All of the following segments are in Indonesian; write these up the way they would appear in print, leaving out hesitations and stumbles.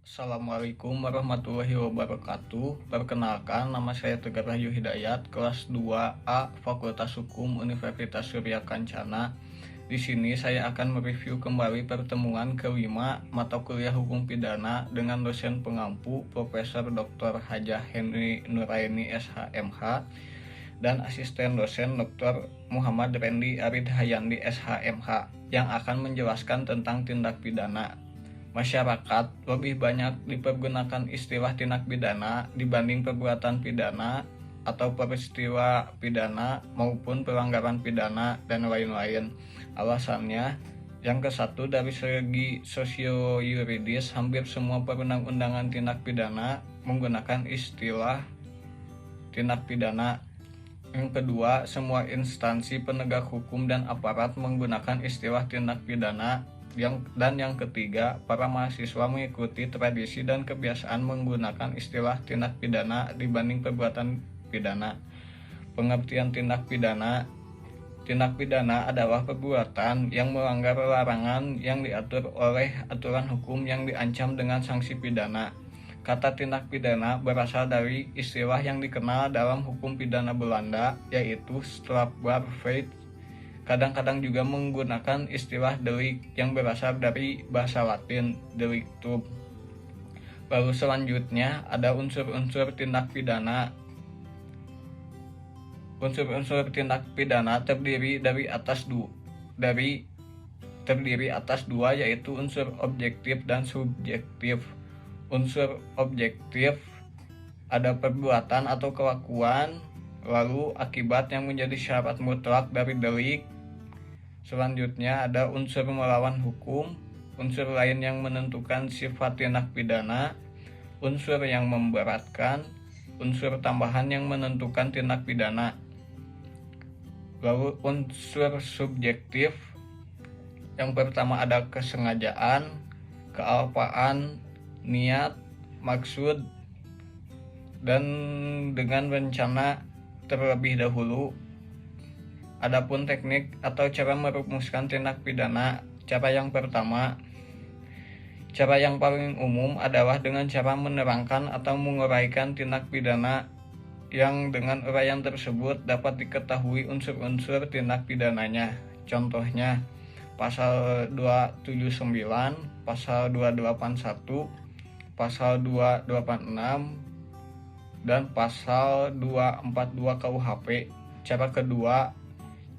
Assalamualaikum warahmatullahi wabarakatuh. Perkenalkan, nama saya Tegar Rahayu Hidayat, kelas 2A Fakultas Hukum Universitas Surya Kencana. Di sini saya akan mereview kembali pertemuan kelima mata kuliah Hukum Pidana dengan dosen pengampu Profesor Dr. Hajah Henry Nuraini SHMH dan asisten dosen Dr. Muhammad Rendi Arid Hayandi SHMH yang akan menjelaskan tentang tindak pidana. Masyarakat lebih banyak dipergunakan istilah tindak pidana dibanding perbuatan pidana atau peristiwa pidana maupun pelanggaran pidana dan lain-lain. Alasannya, yang kesatu, dari segi sosio-yuridis, hampir semua perundang-undangan tindak pidana menggunakan istilah tindak pidana. Yang kedua, semua instansi penegak hukum dan aparat menggunakan istilah tindak pidana. Dan yang ketiga, para mahasiswa mengikuti tradisi dan kebiasaan menggunakan istilah tindak pidana dibanding perbuatan pidana. Pengertian tindak pidana. Tindak pidana adalah perbuatan yang melanggar larangan yang diatur oleh aturan hukum yang diancam dengan sanksi pidana. Kata tindak pidana berasal dari istilah yang dikenal dalam hukum pidana Belanda, yaitu strafbaarheid. Kadang-kadang juga menggunakan istilah delik yang berasal dari bahasa Latin, delictum. Lalu selanjutnya ada unsur-unsur tindak pidana. Unsur-unsur tindak pidana terdiri atas dua, yaitu unsur objektif dan subjektif. Unsur objektif ada perbuatan atau kelakuan, lalu akibat yang menjadi syarat mutlak dari delik. Selanjutnya ada unsur melawan hukum, unsur lain yang menentukan sifat tindak pidana, unsur yang memberatkan, unsur tambahan yang menentukan tindak pidana. Lalu unsur subjektif, yang pertama ada kesengajaan, kealpaan, niat, maksud, dan dengan rencana terlebih dahulu. Adapun teknik atau cara merumuskan tindak pidana, cara yang pertama, cara yang paling umum adalah dengan cara menerangkan atau menguraikan tindak pidana yang dengan uraian tersebut dapat diketahui unsur-unsur tindak pidananya. Contohnya, pasal 279, pasal 281, pasal 286, dan pasal 242 KUHP. Cara kedua,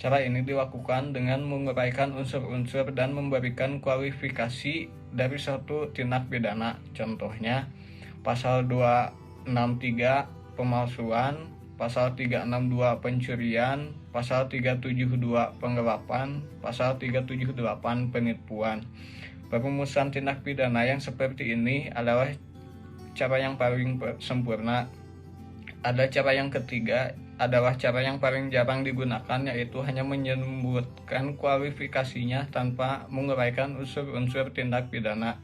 cara ini dilakukan dengan menguraikan unsur-unsur dan memberikan kualifikasi dari suatu tindak pidana. Contohnya, pasal 263 pemalsuan, pasal 362 pencurian, pasal 372 penggelapan, pasal 378 penipuan. Perumusan tindak pidana yang seperti ini adalah cara yang paling sempurna. Ada cara yang ketiga, adalah cara yang paling jarang digunakan, yaitu hanya menyebutkan kualifikasinya tanpa menguraikan unsur-unsur tindak pidana.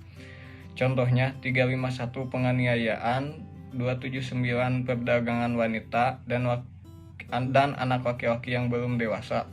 Contohnya, 351 penganiayaan, 279 perdagangan wanita, dan anak laki-laki yang belum dewasa.